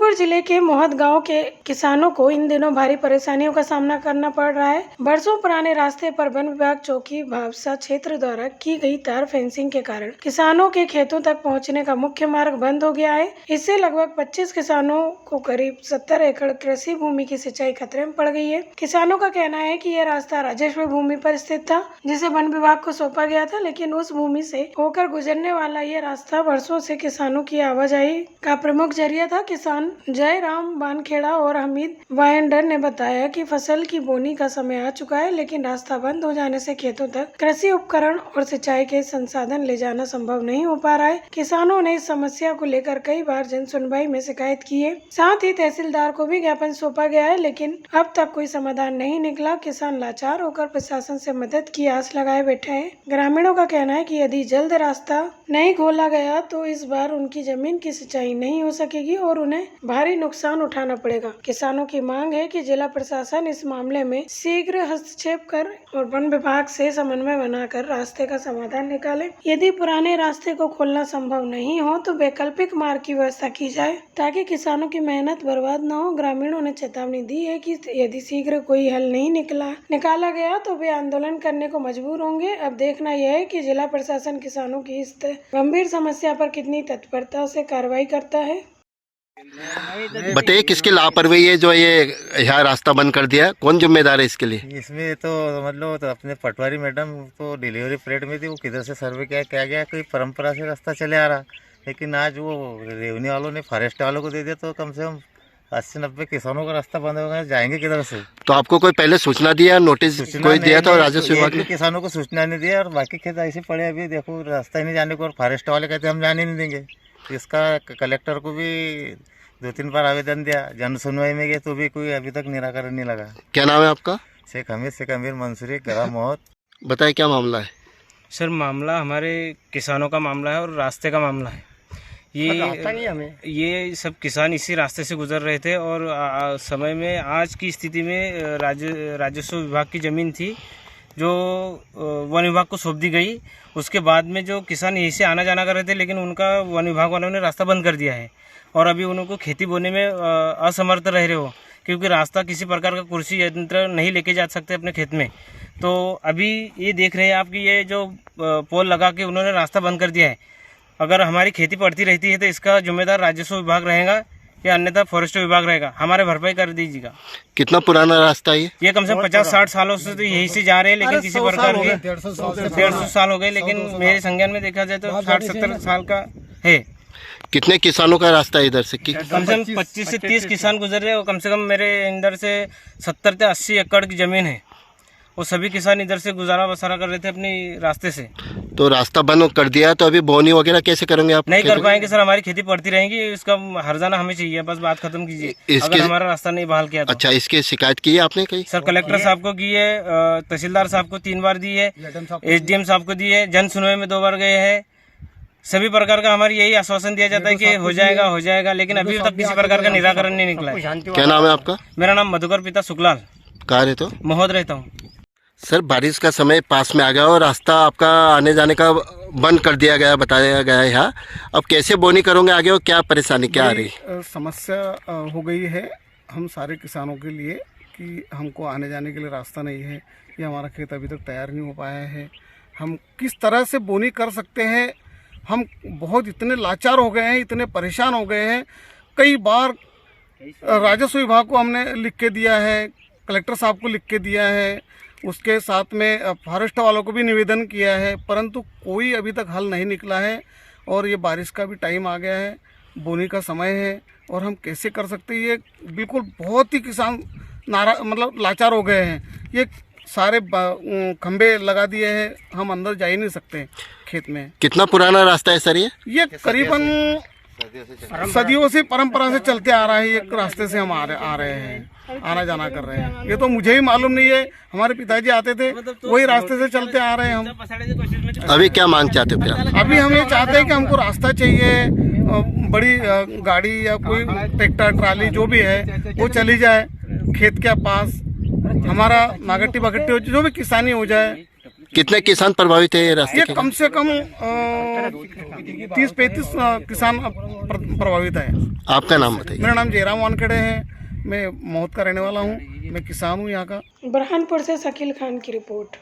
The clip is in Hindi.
जबलपुर जिले के मोहत गांव के किसानों को इन दिनों भारी परेशानियों का सामना करना पड़ रहा है। बरसों पुराने रास्ते पर वन विभाग चौकी भावसा क्षेत्र द्वारा की गई तार फेंसिंग के कारण किसानों के खेतों तक पहुंचने का मुख्य मार्ग बंद हो गया है। इससे लगभग 25 किसानों को करीब 70 एकड़ कृषि भूमि की सिंचाई खतरे में पड़ गई है। किसानों का कहना है कि यह रास्ता राजस्व भूमि पर स्थित था, जिसे वन विभाग को सौंपा गया था, लेकिन उस भूमि से होकर गुजरने वाला यह रास्ता वर्षों से किसानों की आवाजाही का प्रमुख जरिया था। किसान जयराम बानखेड़ा और हमीद वायंडर ने बताया कि फसल की बोनी का समय आ चुका है, लेकिन रास्ता बंद हो जाने से खेतों तक कृषि उपकरण और सिंचाई के संसाधन ले जाना संभव नहीं हो पा रहा है। किसानों ने इस समस्या को लेकर कई बार जन सुनवाई में शिकायत की है। साथ ही तहसीलदार को भी ज्ञापन सौंपा गया है, लेकिन अब तक कोई समाधान नहीं निकला। किसान लाचार होकर प्रशासन से मदद की आस लगाए बैठे हैं। ग्रामीणों का कहना है कि यदि जल्द रास्ता नहीं खोला गया तो इस बार उनकी जमीन की सिंचाई नहीं हो सकेगी और उन्हें भारी नुकसान उठाना पड़ेगा। किसानों की मांग है कि जिला प्रशासन इस मामले में शीघ्र हस्तक्षेप कर और वन विभाग से समन्वय बनाकर रास्ते का समाधान निकाले। यदि पुराने रास्ते को खोलना संभव नहीं हो तो वैकल्पिक मार्ग की व्यवस्था की जाए ताकि किसानों की मेहनत बर्बाद न हो। ग्रामीणों ने चेतावनी दी है कि यदि शीघ्र कोई हल नहीं निकाला गया तो वे आंदोलन करने को मजबूर होंगे। अब देखना यह है कि जिला प्रशासन किसानों की इस गंभीर समस्या पर कितनी तत्परता से कार्रवाई करता है। बताइए, किसकी लापरवाही है जो ये यहाँ रास्ता बंद कर दिया? कौन जिम्मेदार है इसके लिए? इसमें तो मतलब तो अपने पटवारी मैडम तो डिलीवरी परेड में थी, वो किधर से सर्वे क्या गया, कोई परंपरा से रास्ता चले आ रहा, लेकिन आज वो रेवन्यू वालों ने फॉरेस्ट वालों को दे दिया तो कम से कम 80-90 किसानों का रास्ता बंद हो गया। जाएंगे किधर से? तो आपको कोई पहले सूचना दिया, नोटिस कोई दिया था राजस्व विभाग ने? किसानों को सूचना नहीं दिया और बाकी खेत ऐसे पड़े, अभी देखो रास्ता ही नहीं जाने को, और फॉरेस्ट वाले कहते हम जाने नहीं देंगे। इसका कलेक्टर को भी 2-3 बार आवेदन दिया, जन सुनवाई में गए तो भी कोई अभी तक निराकरण नहीं लगा। क्या नाम है आपका? शेख अमीर मंसूरी, ग्राम मोहत। बताइए क्या मामला है? सर, मामला हमारे किसानों का मामला है और रास्ते का मामला है। ये सब किसान इसी रास्ते से गुजर रहे थे और समय में आज की स्थिति में राजस्व विभाग की ज़मीन थी जो वन विभाग को सौंप दी गई। उसके बाद में जो किसान यहीं से आना जाना कर रहे थे, लेकिन उनका वन विभाग वालों ने रास्ता बंद कर दिया है और अभी उनको खेती बोने में असमर्थ रह रहे हो, क्योंकि रास्ता किसी प्रकार का कृषि यंत्र नहीं लेके जा सकते अपने खेत में। तो अभी ये देख रहे हैं आप कि ये जो पोल लगा के उन्होंने रास्ता बंद कर दिया है। अगर हमारी खेती पड़ती रहती है तो इसका जिम्मेदार राजस्व विभाग रहेगा या अन्यथा फॉरेस्ट विभाग रहेगा। हमारे भरपाई कर दीजिएगा। कितना पुराना रास्ता है ये? कम से कम 50-60 सालों से तो यहीं से जा रहे हैं, लेकिन किसी प्रकार के 150 साल हो गए, लेकिन मेरे संज्ञान में देखा जाए तो 60-70 साल का है। कितने किसानों का रास्ता है इधर से? कम से कम 25 से 30 किसान गुजर रहे हैं और कम से कम मेरे इधर से 70 से 80 एकड़ की जमीन है। वो सभी किसान इधर से गुजारा बसारा कर रहे थे अपनी रास्ते से। तो रास्ता बंद कर दिया तो अभी बोनी वगैरह कैसे करेंगे आप? नहीं कर पाएंगे सर, हमारी खेती पड़ती रहेगी, इसका हर्जाना हमें चाहिए, बस बात खत्म कीजिए। अगर हमारा रास्ता नहीं बहाल किया तो। अच्छा, इसकी शिकायत की है आपने कहीं? सर, कलेक्टर साहब को की है, तहसीलदार साहब को 3 बार दी है, SDM साहब को दी है, जन सुनवाई में 2 बार गए हैं। सभी प्रकार का हमारी यही आश्वासन दिया जाता है कि हो जाएगा, लेकिन अभी तक किसी प्रकार का निराकरण नहीं निकला है। क्या नाम है आपका? मेरा नाम मधुकर पिता सुखलाल। कहाँ रहते हो? मोहत रहता हूँ। सर, बारिश का समय पास में आ गया और रास्ता आपका आने जाने का बंद कर दिया गया, बताया गया है यहाँ। अब कैसे बोनी करोगे आगे और क्या परेशानी क्या आ रही? समस्या हो गई है हम सारे किसानों के लिए कि हमको आने जाने के लिए रास्ता नहीं है, या हमारा खेत अभी तक तैयार नहीं हो पाया है। हम किस तरह से बोनी कर सकते हैं, हम बहुत इतने लाचार हो गए हैं, इतने परेशान हो गए हैं। कई बार राजस्व विभाग को हमने लिख के दिया है, कलेक्टर साहब को लिख के दिया है, उसके साथ में फॉरेस्ट वालों को भी निवेदन किया है, परंतु कोई अभी तक हल नहीं निकला है। और ये बारिश का भी टाइम आ गया है, बोनी का समय है, और हम कैसे कर सकते हैं? ये बिल्कुल बहुत ही किसान मतलब लाचार हो गए हैं। ये सारे खंबे लगा दिए हैं, हम अंदर जा ही नहीं सकते खेत में। कितना पुराना रास्ता है सर ये? करीबन सदियों से परंपरा से चलते आ रहा है। एक रास्ते से हम आ रहे हैं, आना जाना कर रहे हैं। ये तो मुझे ही मालूम नहीं है, हमारे पिताजी आते थे, वही रास्ते से चलते आ रहे हैं हम। अभी क्या मांग चाहते हो? अभी हम ये चाहते हैं कि हमको रास्ता चाहिए, बड़ी गाड़ी या कोई ट्रैक्टर ट्राली जो भी है वो चली जाए खेत के पास, हमारा नागट्टी बगट्टी हो, जो भी किसानी हो जाए, कितने किसान प्रभावित है ये रास्ते ये के? कम से कम 30-35 किसान प्रभावित है। आपका नाम बताइए। मेरा नाम जयराम वानखेड़े है, मैं मौत का रहने वाला हूँ, मैं किसान हूँ यहाँ का। बुरहानपुर से शकील खान की रिपोर्ट।